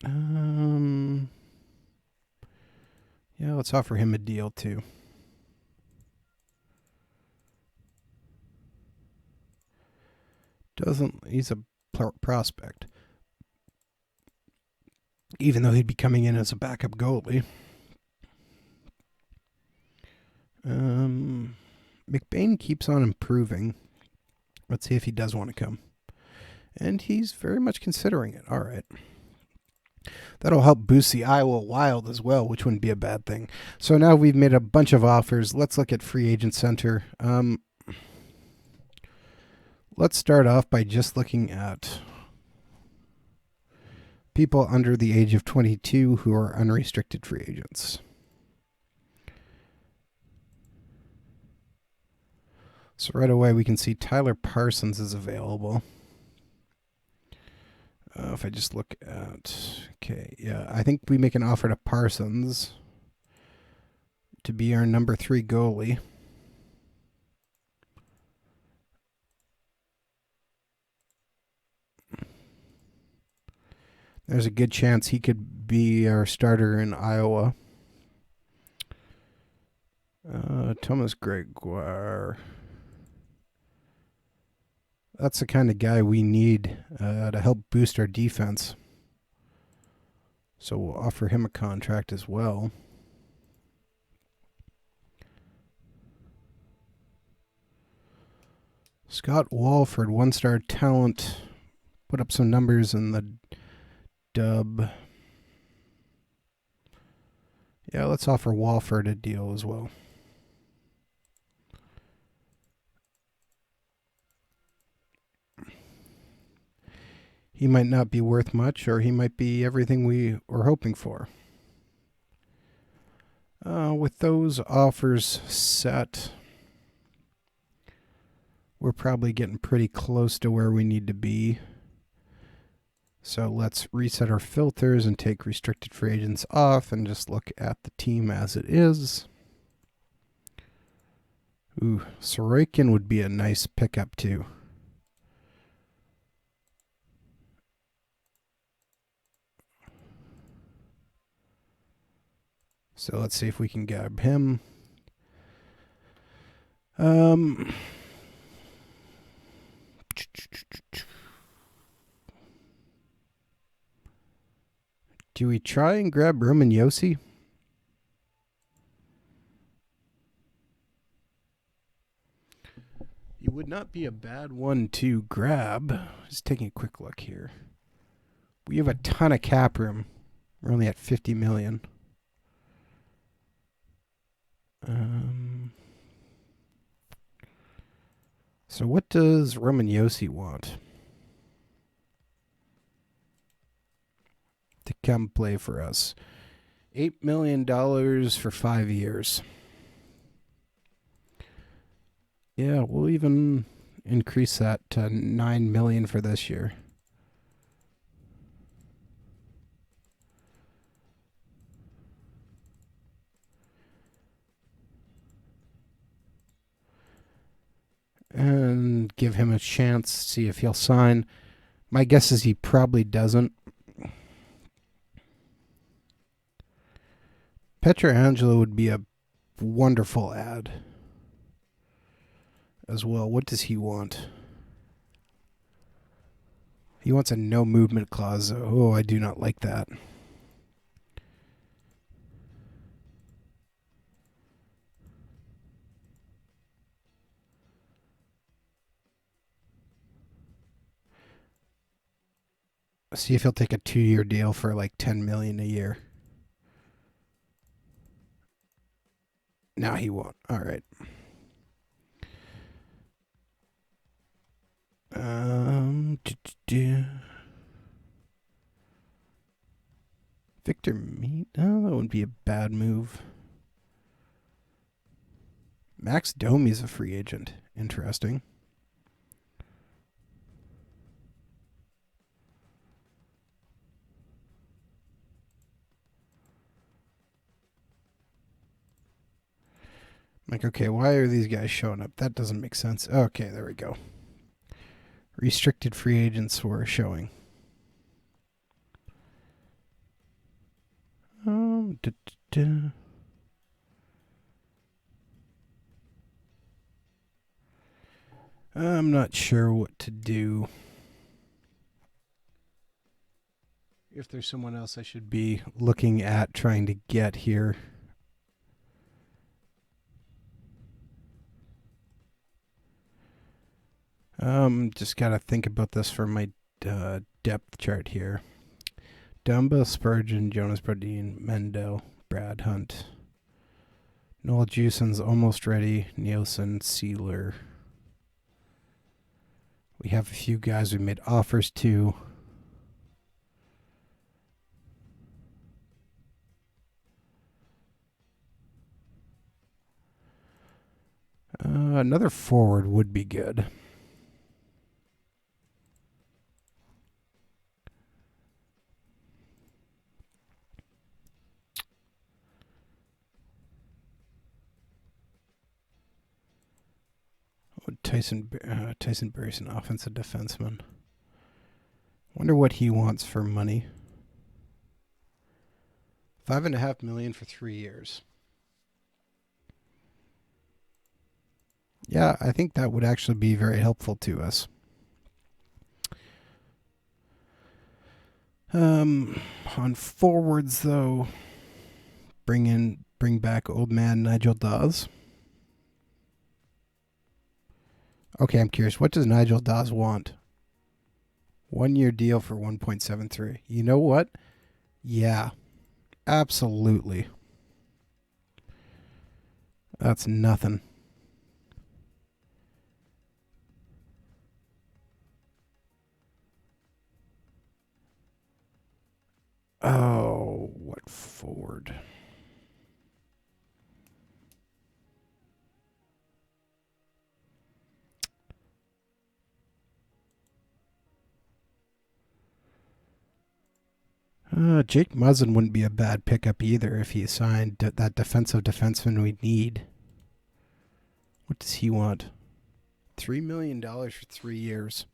Yeah, let's offer him a deal too. He's a prospect. Even though he'd be coming in as a backup goalie. McBain keeps on improving. Let's see if he does want to come. And he's very much considering it. All right. That'll help boost the Iowa Wild as well, which wouldn't be a bad thing. So now we've made a bunch of offers. Let's look at Free Agent Center. Let's start off by just looking at people under the age of 22 who are unrestricted free agents. So right away we can see Tyler Parsons is available. If I just look at, okay, yeah, I think we make an offer to Parsons to be our number 3 goalie. There's a good chance he could be our starter in Iowa. Thomas Gregoire. That's the kind of guy we need to help boost our defense. So we'll offer him a contract as well. Scott Walford, 1-star talent. Put up some numbers in the dub. Yeah, let's offer Walford a deal as well. He might not be worth much, or he might be everything we were hoping for. With those offers set, we're probably getting pretty close to where we need to be. So let's reset our filters and take restricted free agents off and just look at the team as it is. Ooh, Sorokin would be a nice pickup too. So let's see if we can grab him. Do we try and grab Roman Yossi? It would not be a bad one to grab. Just taking a quick look here. We have a ton of cap room. We're only at 50 million. So what does Roman Yossi want to come play for us? $8 million for 5 years. Yeah, we'll even increase that to $9 million for this year. And give him a chance, see if he'll sign. My guess is he probably doesn't. Pietrangelo would be a wonderful ad as well. What does he want? He wants a no movement clause. Oh, I do not like that. See if he'll take a 2-year deal for like $10 million a year. No, he won't. All right. Victor Meat? Oh, that wouldn't be a bad move. Max Domi's a free agent. Interesting. Like, okay, why are these guys showing up? That doesn't make sense. Okay, there we go. Restricted free agents were showing. I'm not sure what to do. If there's someone else I should be looking at trying to get here. Just gotta think about this for my depth chart here. Dumba, Spurgeon, Jonas Brodin, Mendel, Brad Hunt. Noel Juson's almost ready. Nielsen, Sealer. We have a few guys we made offers to. Another forward would be good. Tyson Berry's an offensive defenseman. Wonder what he wants for money. $5.5 million for 3 years. Yeah, I think that would actually be very helpful to us. On forwards, though, bring back old man Nigel Dawes. Okay, I'm curious. What does Nigel Dawes want? 1-year deal for 1.73. You know what? Yeah, absolutely. That's nothing. Oh, what forward? Jake Muzzin wouldn't be a bad pickup either if he signed that defensive defenseman we need. What does he want? $3 million for 3 years.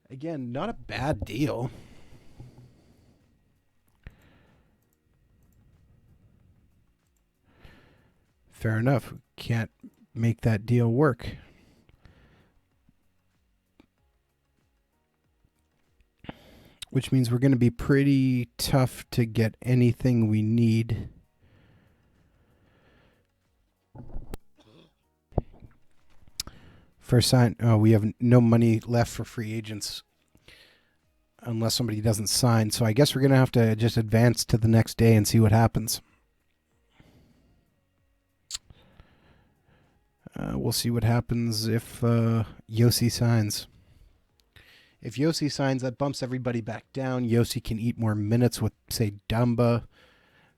Again, not a bad deal. Fair enough. Can't make that deal work. Which means we're going to be pretty tough to get anything we need. For sign, we have no money left for free agents unless somebody doesn't sign. So I guess we're going to have to just advance to the next day and see what happens. We'll see what happens if Yossi signs. If Yossi signs, that bumps everybody back down. Yossi can eat more minutes with, say, Dumba.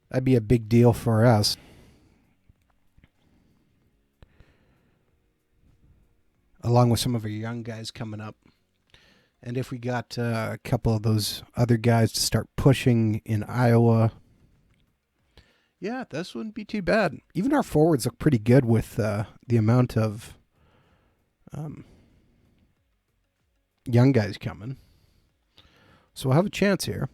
That'd be a big deal for us. Along with some of our young guys coming up. And if we got a couple of those other guys to start pushing in Iowa, yeah, this wouldn't be too bad. Even our forwards look pretty good with the amount of young guys coming. So we'll have a chance here.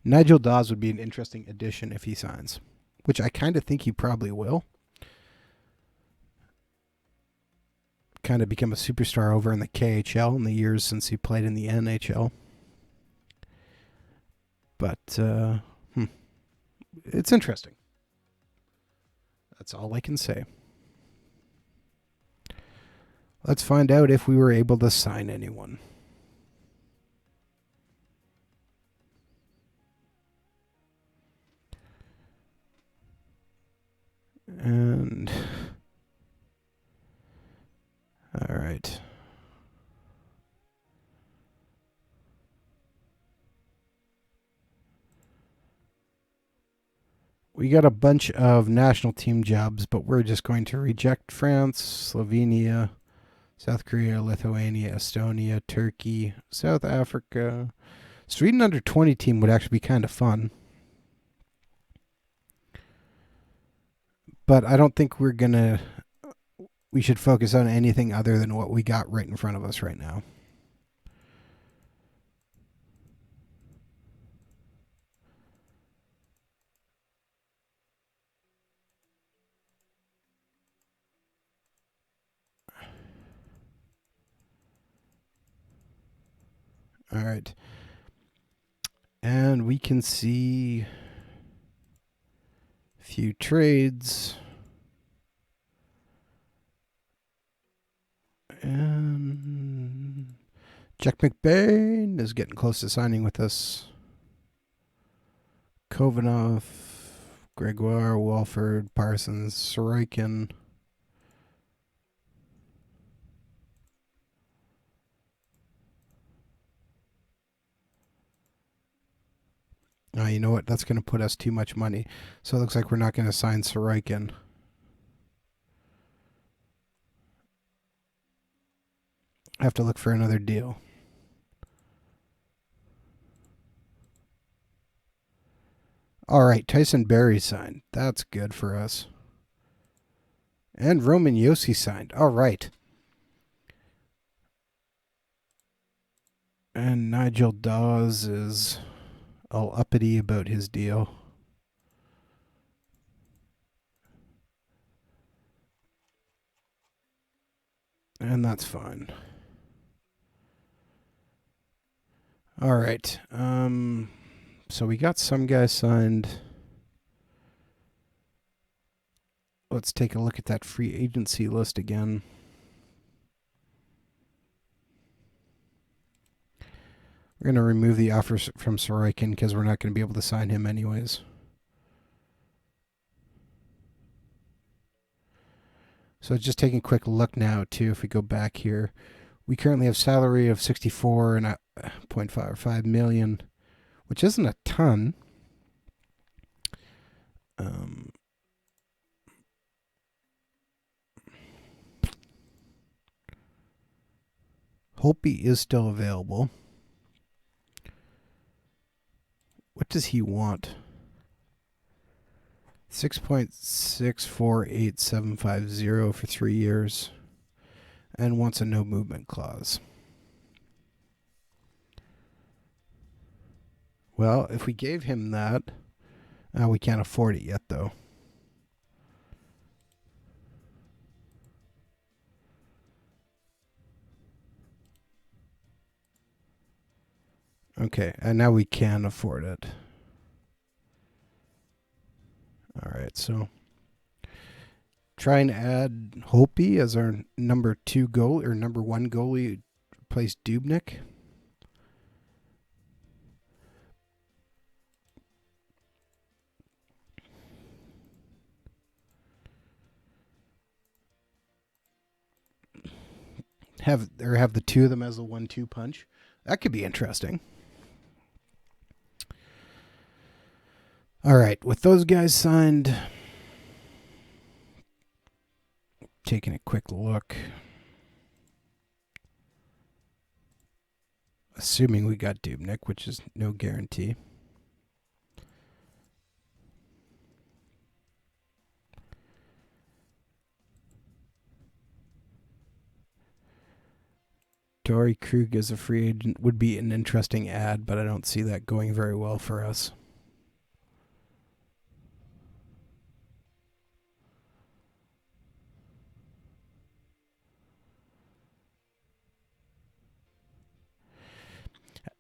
Nigel Dawes would be an interesting addition if he signs, which I kind of think he probably will. Kind of become a superstar over in the KHL in the years since he played in the NHL. But it's interesting. That's all I can say. Let's find out if we were able to sign anyone. And all right. We got a bunch of national team jobs, but we're just going to reject France, Slovenia, South Korea, Lithuania, Estonia, Turkey, South Africa. Sweden under 20 team would actually be kind of fun. But I don't think we should focus on anything other than what we got right in front of us right now. All right. And we can see a few trades. And Jack McBain is getting close to signing with us. Kovanov, Gregoire, Walford, Parsons, Sorokin. You know what? That's going to put us too much money. So it looks like we're not going to sign Sorokin. I have to look for another deal. All right, Tyson Berry signed. That's good for us. And Roman Josi signed. All right. And Nigel Dawes is all uppity about his deal. And that's fine. All right. So we got some guys signed. Let's take a look at that free agency list again. We're going to remove the offers from Sorokin because we're not going to be able to sign him anyways. So just taking a quick look now, too, if we go back here. We currently have salary of $64.5 million, which isn't a ton. Holtby is still available. What does he want? 6.648750 for 3 years. And wants a no movement clause. Well, if we gave him that, we can't afford it yet, though. Okay, and now we can afford it. All right, so try and add Holtby as our number 2 goal or number 1 goalie. Replace Dubnyk. Have the two of them as a 1-2 punch. That could be interesting. All right, with those guys signed, taking a quick look. Assuming we got Dubnyk, which is no guarantee. Dory Krug as a free agent would be an interesting ad, but I don't see that going very well for us.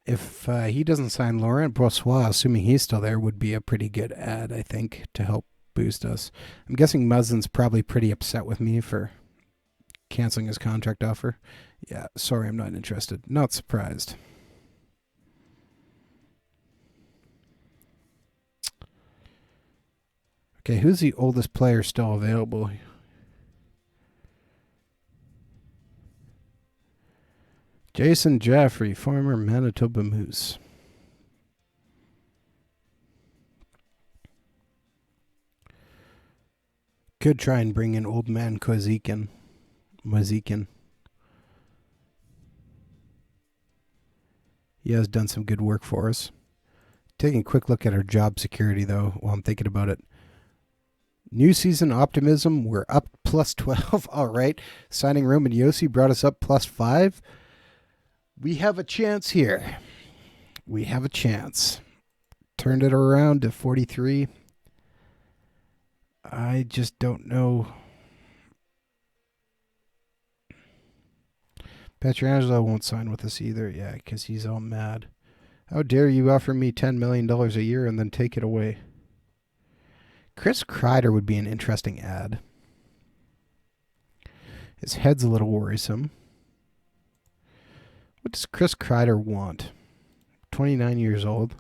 If he doesn't sign Laurent Brossoit, assuming he's still there, would be a pretty good ad, I think, to help boost us. I'm guessing Muzzin's probably pretty upset with me for canceling his contract offer. Yeah, sorry, I'm not interested. Not surprised. Okay, who's the oldest player still available? Jason Jaffrey, former Manitoba Moose. Could try and bring in old man Mazikin. He has done some good work for us. Taking a quick look at our job security, though, while I'm thinking about it. New season optimism, we're up plus 12. All right. Signing Roman Josi brought us up plus 5. We have a chance here. We have a chance. Turned it around to 43. I just don't know. Pietrangelo won't sign with us either. Yeah, because he's all mad. How dare you offer me $10 million a year and then take it away? Chris Kreider would be an interesting ad. His head's a little worrisome. What does Chris Kreider want? 29 years old.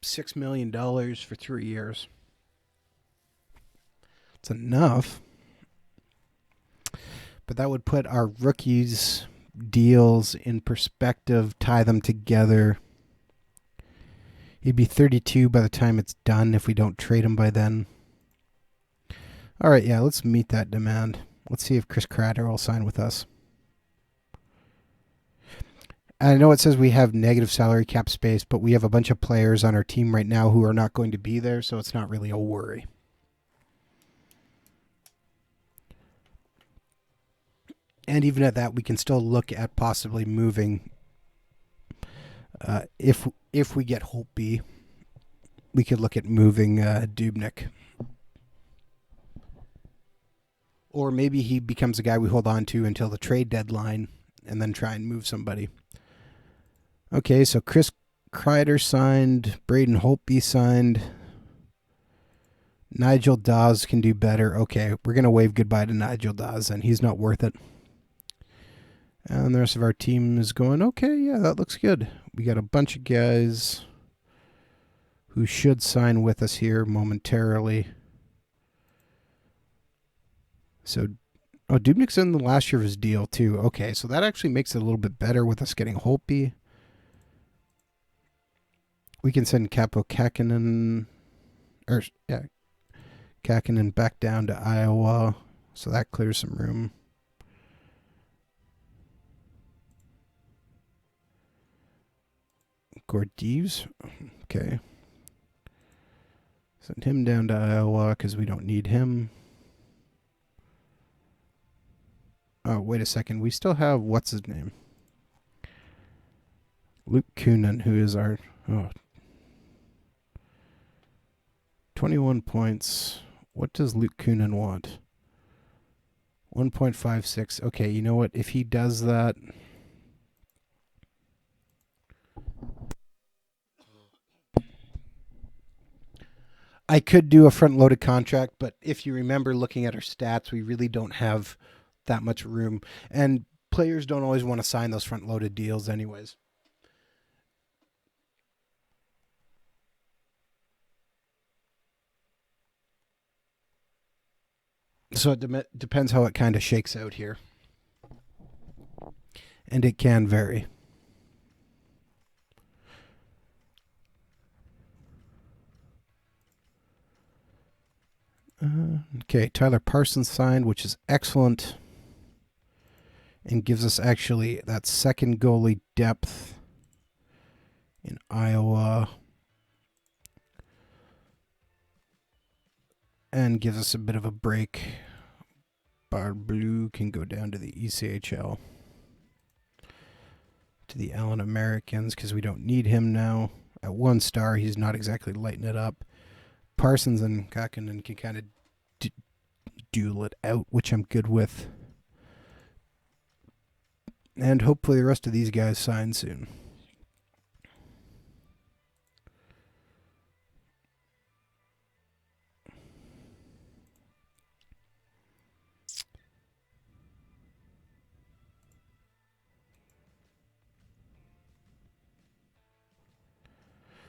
$6 million for 3 years. It's enough. But that would put our rookies' deals in perspective, tie them together. He'd be 32 by the time it's done if we don't trade him by then. All right, yeah, let's meet that demand. Let's see if Chris Kreider will sign with us. I know it says we have negative salary cap space, but we have a bunch of players on our team right now who are not going to be there, so it's not really a worry. And even at that, we can still look at possibly moving. If we get Holtby, we could look at moving Dubnyk. Or maybe he becomes a guy we hold on to until the trade deadline and then try and move somebody. Okay, so Chris Kreider signed. Braden Holtby signed. Nigel Dawes can do better. Okay, we're going to wave goodbye to Nigel Dawes, and he's not worth it. And the rest of our team is going, okay, yeah, that looks good. We got a bunch of guys who should sign with us here momentarily. So, Dubnyk's in the last year of his deal, too. Okay, so that actually makes it a little bit better with us getting Holtby. We can send Capo Kakinen, Kakinen back down to Iowa, so that clears some room. Gordeeves, okay. Send him down to Iowa because we don't need him. Oh, wait a second. We still have, what's his name? Luke Kunin, who is our 21 points. What does Luke Kunin want? 1.56. Okay, you know what? If he does that, I could do a front-loaded contract, but if you remember looking at our stats, we really don't have that much room. And players don't always want to sign those front-loaded deals anyways. So it depends how it kind of shakes out here. And it can vary. Okay, Tyler Parsons signed, which is excellent. And gives us actually that second goalie depth in Iowa. And gives us a bit of a break. Barb Blue can go down to the ECHL. To the Allen Americans, because we don't need him now. At 1 star, he's not exactly lighting it up. Parsons and Kakinen can kind of duel it out, which I'm good with. And hopefully the rest of these guys sign soon.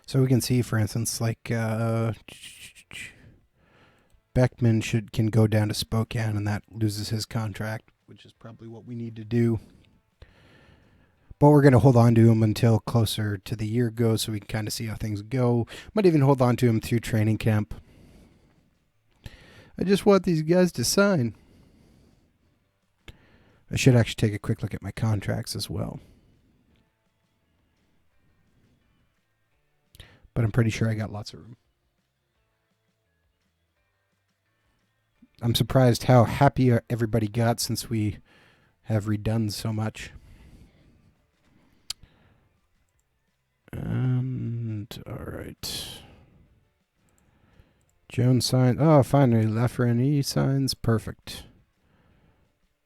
So we can see, for instance, like Beckman can go down to Spokane, and that loses his contract, which is probably what we need to do. But we're going to hold on to him until closer to the year goes, so we can kind of see how things go. Might even hold on to him through training camp. I just want these guys to sign. I should actually take a quick look at my contracts as well. But I'm pretty sure I got lots of room. I'm surprised how happy everybody got since we have redone so much. And, all right. Jones signs. Oh, finally, Lafreniere signs. Perfect.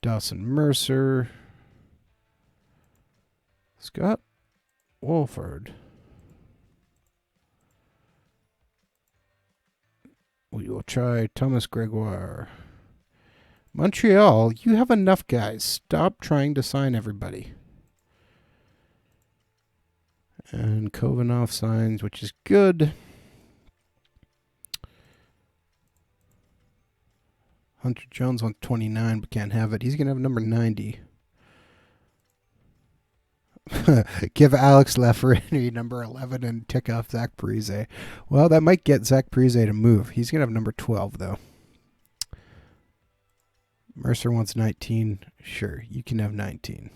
Dawson Mercer. Scott Wolford. We will try Thomas Gregoire. Montreal, you have enough guys. Stop trying to sign everybody. And Kovanov signs, which is good. Hunter Jones wants 29, but can't have it. He's going to have number 90. Give Alex Lafreniere number 11 and tick off Zach Parise. Well, that might get Zach Parise to move. He's going to have number 12, though. Mercer wants 19. Sure, you can have 19.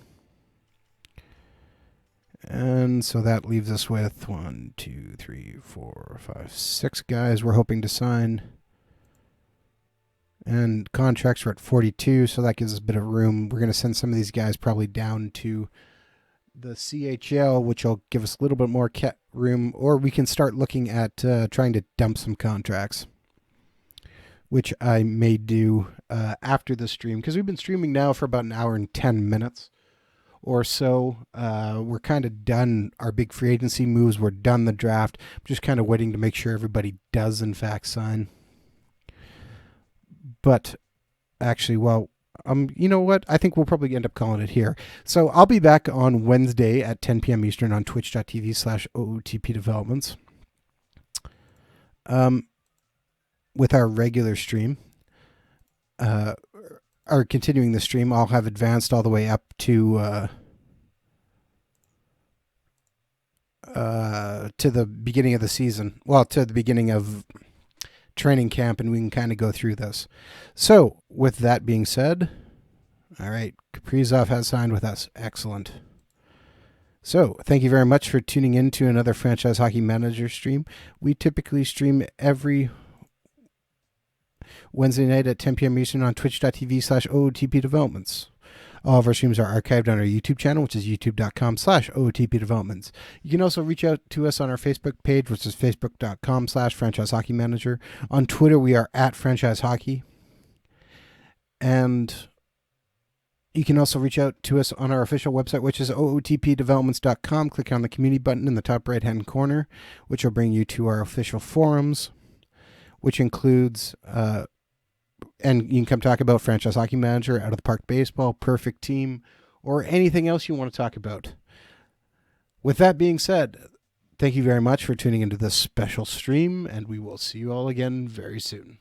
And so that leaves us with 1, 2, 3, 4, 5, 6 guys we're hoping to sign. And contracts are at 42, so that gives us a bit of room. We're going to send some of these guys probably down to the CHL, which will give us a little bit more room, or we can start looking at trying to dump some contracts, which I may do after the stream, because we've been streaming now for about an hour and 10 minutes or so. We're kind of done our big free agency moves. We're done the draft. I'm just kind of waiting to make sure everybody does in fact sign. But actually, well, you know what? I think we'll probably end up calling it here. So I'll be back on Wednesday at 10 p.m. Eastern on twitch.tv/OOTP Developments with our regular stream. Or continuing the stream, I'll have advanced all the way up to the beginning of the season. Well, to the beginning of training camp, and we can kind of go through this. So with that being said, all right, Kaprizov has signed with us. Excellent. So thank you very much for tuning in to another Franchise Hockey Manager stream. We typically stream every Wednesday night at 10 p.m. Eastern on twitch.tv/OOTP Developments. All of our streams are archived on our YouTube channel, which is youtube.com/OOTP Developments. You can also reach out to us on our Facebook page, which is facebook.com/Franchise Hockey Manager. On Twitter, we are at Franchise Hockey. And you can also reach out to us on our official website, which is ootpdevelopments.com. Click on the community button in the top right-hand corner, which will bring you to our official forums, which includes, and you can come talk about Franchise Hockey Manager, Out of the Park Baseball, Perfect Team, or anything else you want to talk about. With that being said, thank you very much for tuning into this special stream, and we will see you all again very soon.